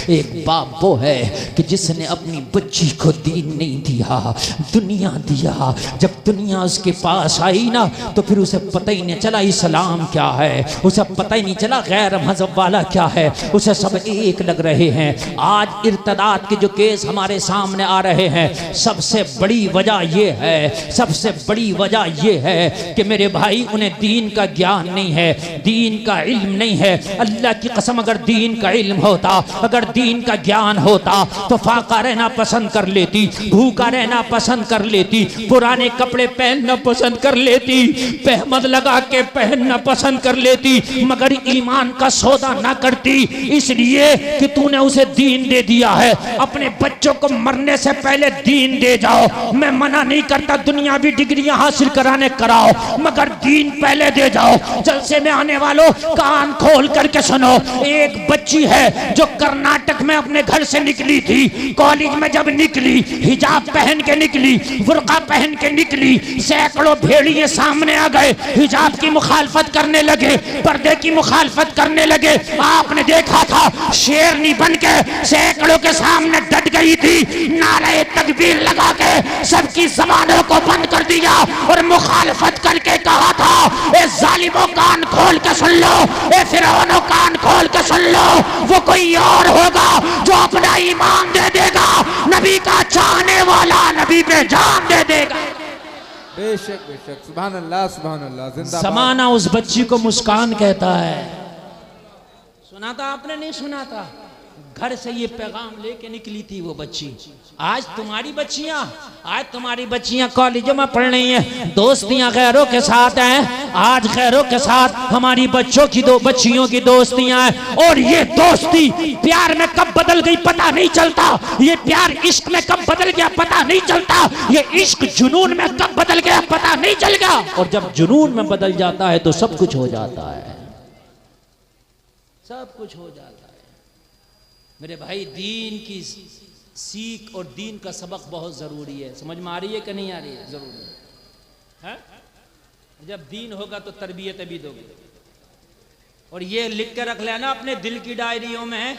एक बाप वो है कि जिसने अपनी बच्ची को दीन नहीं दिया, दुनिया दिया। जब दुनिया उसके पास आई ना, तो फिर उसे पता ही नहीं चला इस्लाम क्या है, उसे पता ही नहीं चला गैर मजहब वाला क्या है, उसे सब एक लग रहे हैं। आज इर्तदाद के जो केस हमारे सामने आ रहे हैं, सबसे बड़ी वजह ये है, सबसे बड़ी वजह ये है कि मेरे भाई उन्हें दीन का ज्ञान नहीं है, दीन का इल्म नहीं है। अल्लाह की कसम अगर दीन का इल्म होता, अगर दीन का ज्ञान होता, तो फाका रहना पसंद कर लेती, भूखा रहना पसंद कर लेती, पुराने कपड़े पहनना पसंद कर लेती, पहमद लगा के पहनना पसंद कर लेती, मगर ईमान का सौदा ना करती। इसलिए कि तूने उसे दीन दे दिया है। अपने बच्चों को मरने से पहले दीन दे जाओ। मैं मना नहीं करता दुनियावी डिग्रियां हासिल कराने कराओ, मगर दीन पहले दे जाओ। जलसे में आने वालों कान खोल करके सुनो। एक बच्ची है जो कर्नाटक में अपने घर से निकली थी, कॉलेज में जब निकली, हिजाब पहन के निकली, बुर्का पहन के निकली, सैकड़ों भेड़िए सामने आ गए, हिजाब की मुखालफत करने लगे, पर्दे की मुखालफत करने लगे। आपने देखा था शेरनी बन के सैकड़ों के सामने डट गई थी, नारे तकबीर लगा के सबकी जबानों को बंद कर दिया और मुखालफत करके कहा था, ए जालिमों कान खोल के सुन लो, ए फिरौनो कान खोल के सुन लो, वो कोई और होगा जो अपना ईमान दे देगा, नबी का चाहने वाला नबी पे जान दे देगा। बेशक बेशक सुभान अल्लाह जिंदाबाद। समाना उस बच्ची को मुस्कान कहता है। सुना था आपने? नहीं सुना था? घर से ये पैगाम लेके निकली थी वो बच्ची। आज तुम्हारी बच्चियां कॉलेजों में पढ़ रही हैं, दोस्तियां गैरों के साथ हैं। आज गैरों के साथ हमारी बच्चियों की दोस्तियां हैं, और ये दोस्ती प्यार में कब बदल गई पता नहीं चलता, ये प्यार इश्क में कब बदल गया पता नहीं चलता, ये इश्क जुनून में कब बदल गया पता नहीं चल गया। और जब जुनून में बदल जाता है तो सब कुछ हो जाता है, सब कुछ हो जाता है। मेरे भाई दीन की सीख और दीन का सबक बहुत जरूरी है। समझ में आ रही है कि नहीं आ रही है? जरूरी है। जब दीन होगा तो तरबियत भी दोगे। और ये लिख के रख लेना अपने दिल की डायरियों में,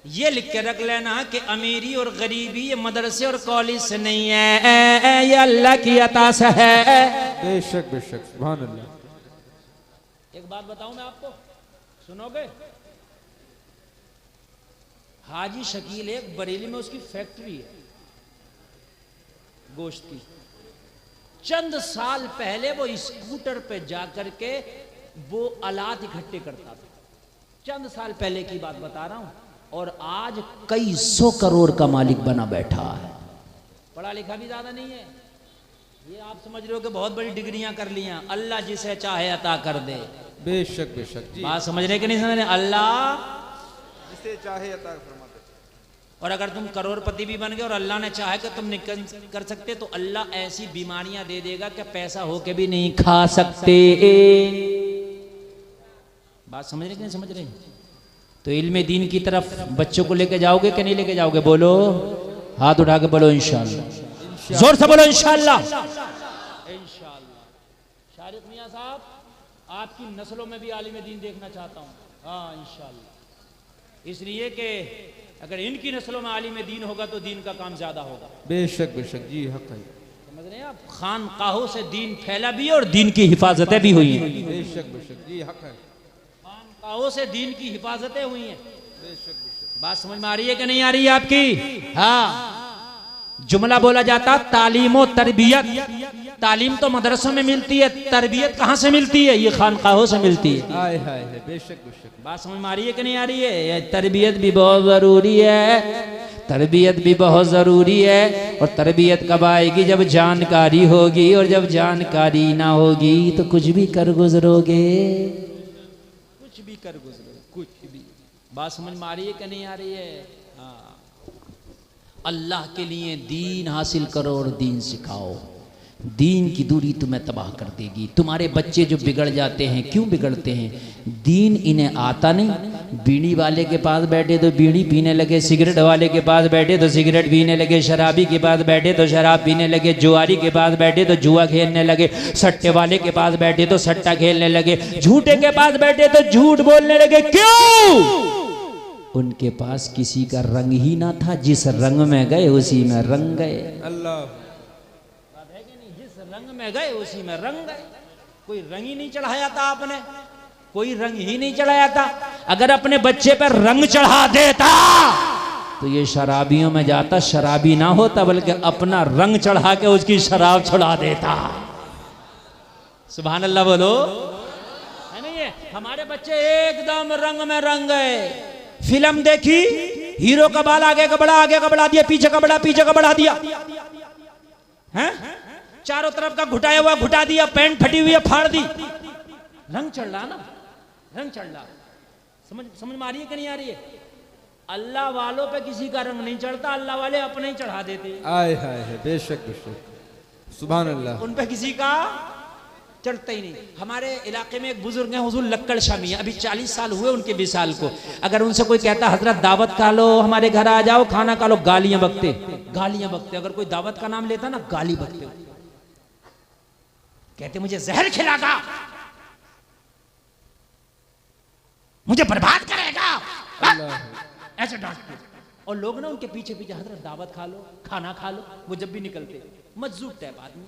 ये लिख के रख लेना कि अमीरी और गरीबी ये मदरसे और कॉलेज से नहीं है, ये अल्लाह की अता से है। बेशक बेशक सुभान अल्लाह। एक बात बताऊं मैं आपको, सुनोगे? हाजी शकील एक बरेली में उसकी फैक्ट्री है गोश्त की। चंद साल पहले वो स्कूटर पे जाकर के वो आलात इकट्ठे करता था। चंद साल पहले की बात बता रहा हूं, और आज कई 100 करोड़ का मालिक बना बैठा है। पढ़ा लिखा भी ज्यादा नहीं है। ये आप समझ रहे हो कि बहुत बड़ी डिग्रियां कर लिया। अल्लाह जिसे चाहे अता कर दे। बेशक बेशक जी। बात समझ रहे कि नहीं समझ रहे? अल्लाह जिसे चाहे अता फरमा दे। और अगर तुम करोड़पति भी बन गए और अल्लाह ने चाहे कि तुम नहीं कर सकते तो अल्लाह ऐसी बीमारियां दे देगा कि पैसा होके भी नहीं खा सकते। बात समझ रहे कि नहीं समझ रहे? तो इल्म दीन की तरफ बच्चों को लेके जाओगे कि नहीं लेके जाओगे? बोलो, हाथ उठा के बोलो इंशाअल्लाह, जोर से बोलो इंशाअल्लाह। इंशाअल्लाह। शारिक मियां साहब, आपकी नस्लों में भी आलिम दीन देखना चाहता हूँ। हाँ इंशाअल्लाह, इसलिए कि अगर इनकी नस्लों में आलिम दीन होगा तो दीन का काम ज्यादा होगा। बेशक बेशक जी, हक है। समझ रहे हैं आप? खानकाहों से दीन फैला भी है और दीन की हिफाजतें भी हुई हैं। बेशक बेशक जी, हक है। खानकाहों से दीन की हिफाजतें हुई हैं। बात समझ में आ रही है कि नहीं आ रही है आपकी? हाँ, जुमला बोला जाता तालीम और तरबियत। तालीम तो मदरसों में मिलती है, तरबियत कहाँ से मिलती है? ये खानकाहों से मिलती है। हाय हाय, बेशक बेशक। बात समझ में आ रही है कि नहीं आ रही है? तरबियत भी बहुत जरूरी है, तरबियत भी बहुत जरूरी है। और तरबियत कब आएगी? जब जानकारी होगी, और जब जानकारी ना होगी तो कुछ भी कर गुजरोगे, कुछ भी कर गुजरोगे, कुछ भी। बात समझ में आ रही है कि नहीं आ रही है? हाँ, अल्लाह के लिए दीन हासिल करो और दीन सिखाओ। दीन की दूरी तुम्हें तबाह कर देगी। तुम्हारे बच्चे जो बिगड़ जाते हैं, क्यों बिगड़ते हैं? दीन इन्हें आता नहीं। बीड़ी वाले के पास बैठे तो बीड़ी पीने लगे, सिगरेट वाले के पास बैठे तो सिगरेट पीने लगे, शराबी के पास बैठे तो शराब पीने लगे, जुआरी के पास बैठे तो जुआ खेलने लगे, सट्टे वाले के पास बैठे तो सट्टा खेलने लगे, झूठे के पास बैठे तो झूठ बोलने लगे। क्यों? उनके पास किसी का रंग ही ना था। जिस रंग में गए उसी में रंग गए। अल्लाह, रंग में गए उसी में रंग गए। कोई रंग ही नहीं चढ़ाया था आपने, कोई रंग ही नहीं चढ़ाया था। अगर अपने बच्चे पर रंग चढ़ा देता तो ये शराबियों में जाता, शराबी ना होता बल्कि अपना रंग चढ़ा के उसकी शराब छुड़ा देता। सुभान अल्लाह बोलो, है नहीं? ये हमारे बच्चे एकदम रंग में रंग गए। फिल्म देखी, हीरो का बाल आगे का बढ़ा दिया, पीछे का बढ़ा दिया, हैं? चारों तरफ का घुटाया हुआ घुटा दिया, पैंट फटी हुई है फाड़ दी। रंग चढ़ रहा ना, रंग चढ़ रहा। समझ में आ रही है कि नहीं आ रही है? अल्लाह वालों पे किसी का रंग नहीं चढ़ता, अल्लाह वाले अपने ही चढ़ा देते। आय हाय, बेशक बेशक, सुभान अल्लाह। उन पे किसी का चढ़ता ही नहीं। हमारे इलाके में एक बुजुर्ग हैं हुजूर लक्कड़ शामी, अभी 40 साल हुए उनके विसाल को। अगर उनसे कोई कहता हजरत दावत खा लो, हमारे घर आ जाओ, खाना खा लो, गालियां बकते, गालियां बकते। अगर कोई दावत का नाम लेता ना, गाली बकते। कहते मुझे जहर खिलागा, मुझे बर्बाद करेगा, ऐसे डांटते। और लोग ना उनके पीछे पीछे हजरत दावत खा लो, खाना खा लो। वो जब भी निकलते मजजूब टाइप आदमी।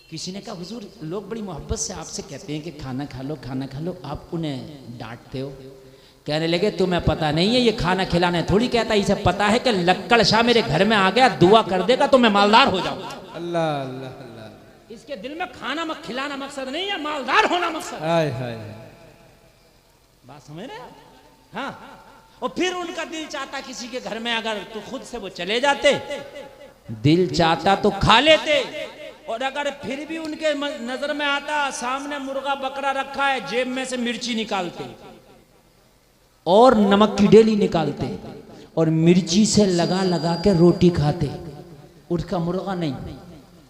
किसी ने कहा हुजूर लोग बड़ी मोहब्बत से आपसे कहते हैं कि खाना खा लो, खाना खा लो, आप उन्हें डांटते हो। कहने लगे तुम्हें पता नहीं है, ये खाना खिलाने थोड़ी कहता, इसे पता है कि लक्कड़ शाह मेरे घर में आ गया, दुआ कर देगा तो मैं मालदार हो जाऊंगा। अल्लाह अल्लाह अल्लाह। इसके दिल में खाना खिलाना मकसद नहीं है, मालदार होना मकसद। हाय हाय, बात समझ रहे हैं? हाँ। और फिर उनका दिल चाहता किसी के घर में अगर तो खुद से वो चले जाते, दिल चाहता तो खा लेते। और अगर फिर भी उनके नजर में आता सामने मुर्गा बकरा रखा है, जेब में से मिर्ची निकालते और नमक की डेली निकालते और मिर्ची से लगा लगा के रोटी खाते। उनका मुर्गा नहीं।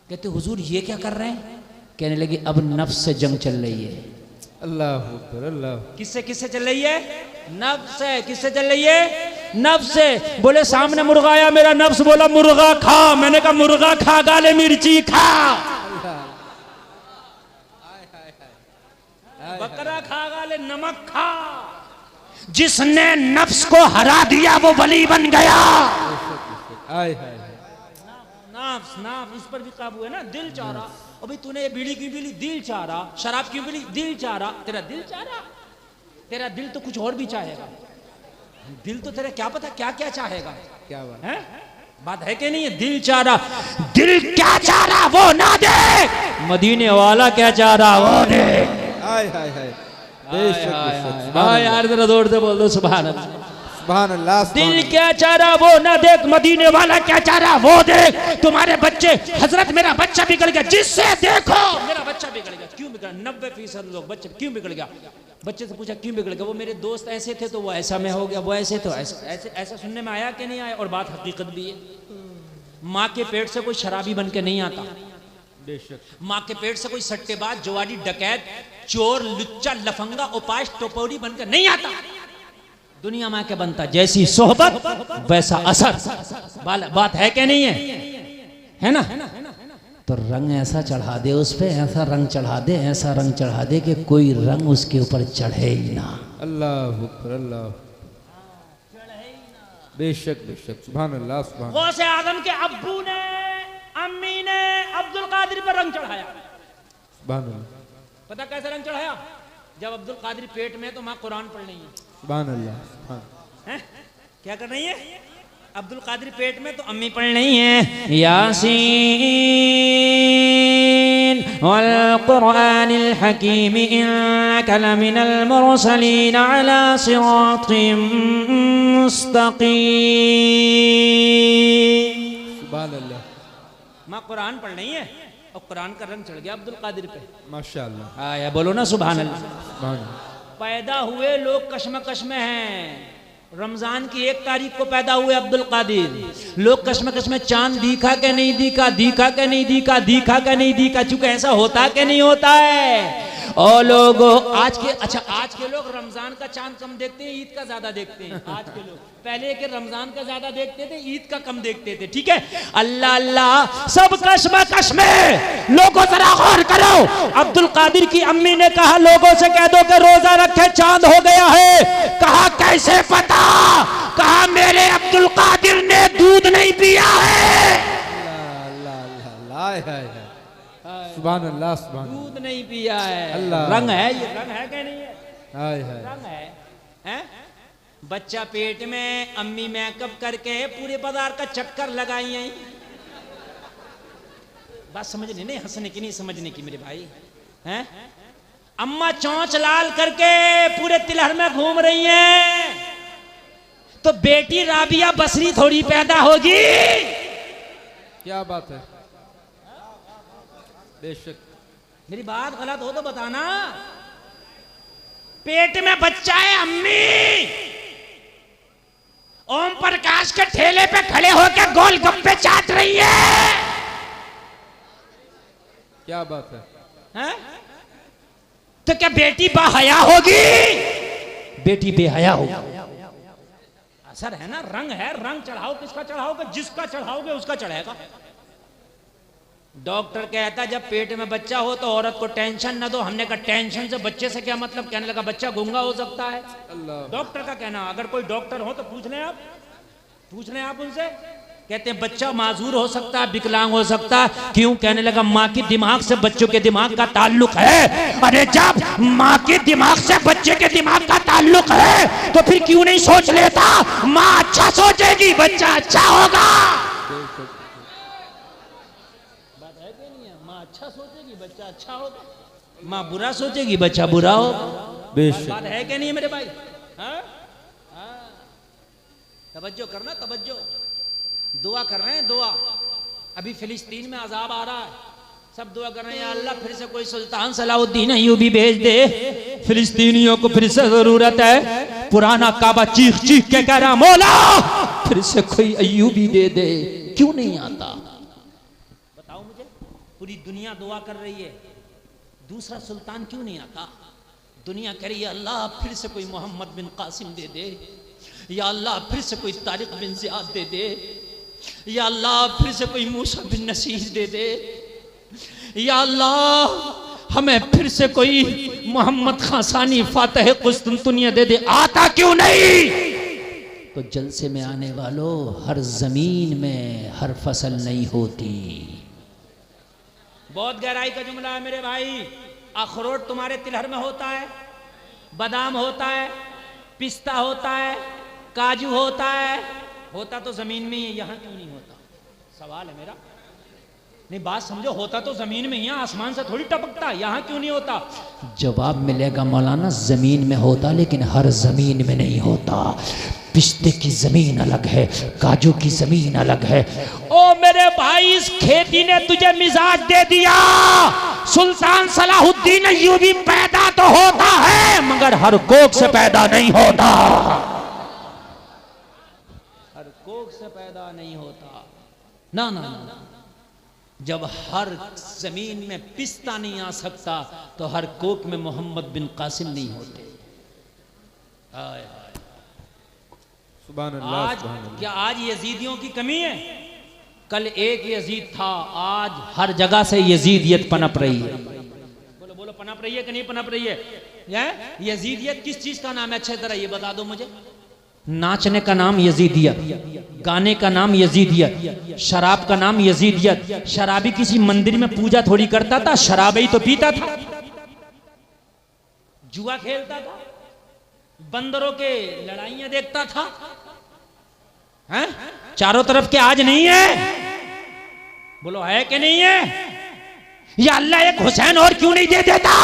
कहते हुजूर ये क्या कर रहे हैं? कहने लगे अब नफ्स से जंग चल रही है। अल्लाह अकबर, अल्लाह। किससे किससे चल रही है? नफ्स से। किससे चल रही है? नफ्स से। बोले सामने मुर्गा आया, मेरा नफ्स बोला मुर्गा खा। मैंने कहा मुर्गा खा, गाले मिर्ची खा। बकरा खा, गाले नमक खा। जिसने नफ्स को हरा दिया वो वली बन गया। नफ्स, नफ्स इस पर भी काबू है ना। दिल चाह रहा, अभी तूने ये बीड़ी क्यों पी ली? दिल चाह रहा। शराब क्यों पी ली? दिल चाह रहा। तेरा दिल चाह रहा? तेरा दिल तो कुछ और भी चाहेगा। दिल तो तेरा क्या पता क्या क्या चाहेगा। क्या बात है? बात है कि नहीं है? दिल चाह रहा। दिल क्या चाह रहा वो ना देख, मदीने वाला क्या चाह रहा वो देख। हाय हाय हाय, बेशक बेशक। हाँ यार जरा जोर से बोल दो सुभान अल्लाह, सुभान अल्लाह। दिल क्या चाह रहा वो ना देख, मदीने वाला क्या चाह रहा वो देख। तुम्हारे बच्चे, हजरत मेरा बच्चा बिगड़ गया, जिससे देखो मेरा बच्चा बिगड़ गया। क्यों बिगड़ा? 90% लोग बच्चे क्यों बिगड़ गया? बच्चे से पूछा क्यों बिगड़ गया? वो मेरे दोस्त ऐसे थे तो वो ऐसा में हो गया, वो ऐसे तो ऐसा सुनने में आया कि नहीं आया? और बात हकीकत भी है। माँ के पेट से कोई शराबी बन के नहीं आता, बेशक। माँ के पेट से कोई सट्टेबाज, जुआरी, डकैत, चोर, लुच्चा, लफंगा, उपास, टोपौरी बनकर नहीं आता। दुनिया माँ के बनता, जैसी सोहबत वैसा असर। बात है कि नहीं है ना? तो रंग ऐसा चढ़ा दे उस पे, ऐसा रंग चढ़ा दे, ऐसा रंग चढ़ा दे कि कोई रंग उसके ऊपर चढ़े ही ना। अल्लाह अकबर, अल्लाह। बेशक बेशक, सुभान अल्लाह, सुभान। गौसे आदम के अब्बू ने, अम्मी ने अब्दुल कादिर पर रंग चढ़ाया। सुभान अल्लाह। पता कैसे रंग चढ़ाया? जब अब्दुल कादिर पेट में तो माँ कुरान पढ़ रही है। सुभान अल्लाह, सुभान। हैं? क्या कर रही है? अब्दुल कादिर पेट में तो अम्मी पढ़ रही है यासीन वल कुरआनिल हकीम इन्नका लमिनल मुरसलीन अला सिरातिम मुस्तकीम। सुभान अल्लाह। माँ कुरान पढ़ रही है और कुरान का रंग चढ़ गया अब्दुल कादिर पे। माशाअल्लाह। आया बोलो ना सुभान अल्लाह। सुभान अल्लाह। पैदा हुए लोग कश्मकश में हैं। रमजान की 1 तारीख को पैदा हुए अब्दुल कादिर। लोग कश्मकश में चांद दिखा के नहीं दिखा, दिखा के नहीं दिखा, दिखा के नहीं दिखा, चूंकि ऐसा होता के नहीं होता है। और लोग आज के लोग रमजान का चांद कम देखते हैं, ईद का ज्यादा देखते हैं। आज के लोग पहले के रमजान का ज्यादा देखते थे, ईद का कम देखते थे। ठीक है, अल्लाह अल्लाह, सब कश्मकश में। लोगों जरा गौर करो, अब्दुल कादिर की अम्मी ने कहा लोगों से कह दो कि रोजा रखे, चांद हो गया है। कहा कैसे पता? कहा मेरे अब्दुल कादिर ने दूध नहीं पिया है। सुभान अल्लाह, सुभान। दूध नहीं पिया है। अल्लाह। रंग है, ये रंग है क्या नहीं है? हाय हाय। रंग है, हैं? बच्चा पेट में, अम्मी मेकअप करके पूरे बाजार का चक्कर लगाई आई। बात समझने नहीं, हंसने की नहीं, समझने की मेरे भाई। हैं? अम्मा चौंच लाल करके पूरे तिलहर में घूम रही हैं। तो बेटी राबिया बसरी थोड़ी पैदा होगी। क्या बात है? बेशक। मेरी बात गलत हो तो बताना। पेट में बच्चा है, अम्मी ओम प्रकाश के ठेले पे खड़े होकर गोलगप्पे चाट रही है। क्या बात है? हैं? तो क्या बेटी बाहया होगी? बेटी बेहया होगी। असर है ना, रंग है। रंग चढ़ाओ, किसका चढ़ाओगे? जिसका चढ़ाओगे उसका चढ़ेगा। डॉक्टर कहता जब पेट में बच्चा हो तो औरत को टेंशन ना दो। हमने कहा टेंशन से बच्चे से क्या मतलब? कहने लगा बच्चा गूंगा हो सकता है। डॉक्टर का कहना, अगर कोई डॉक्टर हो तो पूछ लें आप उनसे। कहते हैं बच्चा माजूर हो सकता है, विकलांग हो सकता है। क्यों? कहने लगा माँ के दिमाग से बच्चों के दिमाग का ताल्लुक है। अरे जब माँ के दिमाग से बच्चे के दिमाग का ताल्लुक है तो फिर क्यों नहीं सोच लेता? माँ अच्छा सोचेगी, बच्चा अच्छा होगा। बात है कि नहीं है? माँ अच्छा सोचेगी, बच्चा अच्छा होगा। माँ बुरा सोचेगी, बच्चा बुरा होगा। बात है कि नहीं है मेरे भाई? हाँ? तवज्जो करना, तवज्जो। दुआ कर रहे हैं, दुआ। अभी फिलिस्तीन में अजाब आ रहा है, सब दुआ कर रहे हैं अल्लाह फिर से कोई सुल्तान सलाउद्दीन अय्यूबी भेज दे। फिलिस्तीनियों को फिर से जरूरत है। पुराना काबा चीख चीख के कह रहा मौला फिर से कोई अय्यूबी दे दे। क्यों नहीं आता बताओ मुझे? पूरी दुनिया दुआ कर रही है, दूसरा सुल्तान क्यों नहीं आता? दुनिया कह रही है अल्लाह फिर से कोई मोहम्मद बिन कासिम दे दे, या अल्लाह फिर से कोई तारिक बिन ज़ियाद दे दे, या अल्लाह फिर से कोई मूसा बिन नसीर दे दे, या अल्लाह हमें फिर से कोई मोहम्मद खासानी फातह कुस्तुनतुनिया दे दे। आता क्यों नहीं? तो जलसे में आने वालों, हर जमीन में हर फसल नहीं होती। बहुत गहराई का जुमला है मेरे भाई। अखरोट तुम्हारे तिलहर में होता है, बादाम होता है, पिस्ता होता है, काजू होता है, होता तो जमीन में ही है, यहाँ क्यों नहीं होता? सवाल है मेरा। नहीं बात समझो, होता तो जमीन में ही है, आसमान से थोड़ी टपकता, यहाँ क्यों नहीं होता? जवाब मिलेगा मौलाना जमीन में होता लेकिन हर जमीन में नहीं होता। पिस्ते की जमीन अलग है, काजू की जमीन अलग है। ओ मेरे भाई, इस खेती ने तुझे मिजाज दे दिया, सुल्तान सलाहुद्दीन अय्यूबी पैदा तो होता है मगर हर कोख से पैदा नहीं होता, हर कोख से पैदा नहीं होता। ना ना ना, जब हर जमीन में पिस्ता नहीं आ सकता तो हर कोक में मोहम्मद बिन कासिम नहीं होते। हाय हाय, सुभान अल्लाह। आज क्या आज यजीदियों की कमी है? कल एक यजीद था, आज हर जगह से यजीदियत पनप रही है। बोलो बोलो, पनप रही है कि नहीं पनप रही है? यजीदियत किस चीज का नाम है? अच्छे तरह ये बता दो मुझे। नाचने का नाम यजीदियत, गाने का नाम यजीदियत, शराब का नाम यजीदियत। शराबी किसी मंदिर में पूजा थोड़ी करता था, शराब ही तो पीता था, जुआ खेलता था, बंदरों के लड़ाइयां देखता था। हैं? चारों तरफ के आज नहीं है? बोलो है कि नहीं है? या अल्लाह एक हुसैन और क्यों नहीं दे देता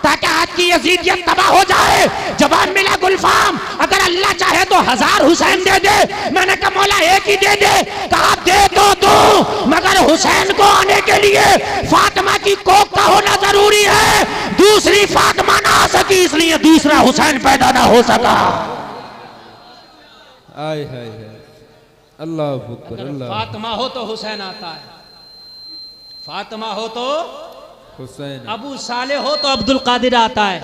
ताकि आज की यजीदियत तबाह हो जाए? जवाब मिला गुलफाम, अगर अल्लाह चाहे तो 1000 हुसैन दे दे। मैंने कहा मौला एक ही दे दे। कहा दे तो दो, मगर हुसैन को आने के लिए फातिमा की कोख का होना जरूरी है। दूसरी फातिमा ना आ सकी इसलिए दूसरा हुसैन पैदा ना हो सका। आय हाय हाय, अल्लाह अकबर, अल्लाह। फातिमा हो तो हुसैन आता है, फातिमा हो तो हुसैन, अबू साले हो तो अब्दुल कादिर आता है।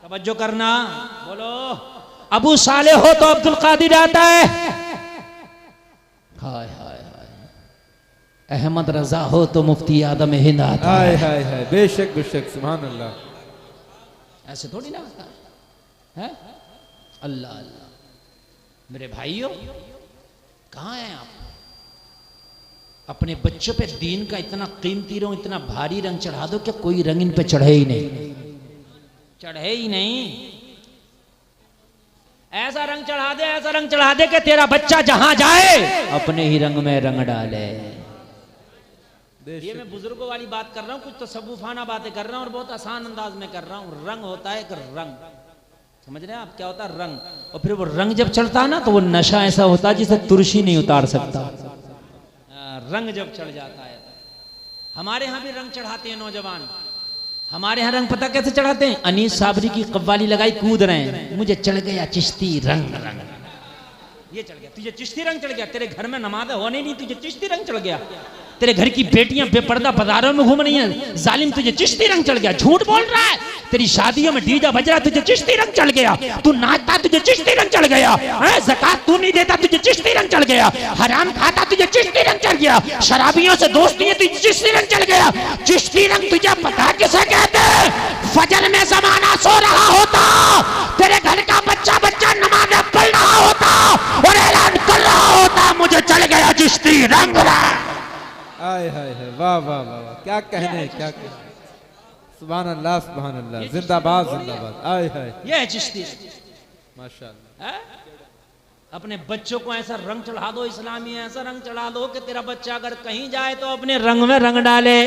तवज्जो करना, बोलो अबू साले हो तो अब्दुल कादिर आता है। हाय हाय हाय, अहमद रजा हो तो मुफ्ती आदम हिंद आता हाय है। हाय हाय, बेशक बेशक, सुभान अल्लाह। ऐसे थोड़ी ना आता है? अल्लाह अल्लाह। मेरे भाइयों, कहाँ हैं आप? अपने बच्चों पे दीन का इतना कीमती रंग, इतना भारी रंग चढ़ा दो कि कोई रंग इन पे चढ़े ही नहीं, चढ़े ही नहीं। ऐसा रंग चढ़ा दे, ऐसा रंग चढ़ा दे कि तेरा बच्चा जहां जाए अपने ही रंग में रंग डाले। ये मैं बुजुर्गों वाली बात कर रहा हूँ, कुछ तो तसव्वुफाना बातें कर रहा हूँ और बहुत आसान अंदाज में कर रहा हूँ। रंग होता है एक रंग, समझ रहे हैं आप? क्या होता है रंग? और फिर वो रंग जब चढ़ता है ना तो वो नशा ऐसा होता है जिसे तुरशी नहीं उतार सकता। रंग जब चढ़ जाता है, हमारे यहाँ भी रंग चढ़ाते हैं नौजवान। हमारे यहाँ रंग पता कैसे चढ़ाते हैं? अनीस साबरी की कव्वाली लगाई, कूद रहे हैं, मुझे चढ़ गया चिश्ती रंग। रंग ये चढ़ गया, तुझे चिश्ती रंग चढ़ गया। तेरे घर में नमाज़ होने नहीं, तुझे चिश्ती रंग चढ़ गया। तेरे घर की बेटियां बेपर्दा बाजारों में घूम रही हैं, जालिम तुझे चिश्ती रंग चढ़ गया। झूठ बोल रहा है। तेरी शादियों में डीजा बज रहा, तुझे चिश्ती रंग चढ़ गया। तू नाचता, तुझे चिश्ती रंग चढ़ गया। ज़कात तू नहीं देता, तुझे चिश्ती रंग चढ़ गया। हराम खाता, तुझे चिश्ती रंग चढ़ गया। शराबियों से दोस्ती है, तुझे चिश्ती रंग चढ़ गया। चिश्ती रंग तुझे पता किसे कहते हैं? फजर में जमाना सो रहा होता, तेरे घर का बच्चा बच्चा नमाज पढ़ रहा होता और ऐलान कर रहा होता, मुझे चढ़ गया चिश्ती रंग। आय हाय हाय, वाह वाह वाह वाह, क्या कहने, क्या कहने। सुभान अल्लाह, सुभान अल्लाह, जिंदाबाद जिंदाबाद। आय हाय, ये है चिश्ती। माशाअल्लाह। अपने बच्चों को ऐसा रंग चढ़ा दो, इस्लामी ऐसा रंग चढ़ा दो कि तेरा बच्चा अगर कहीं जाए तो अपने रंग में रंग डाले।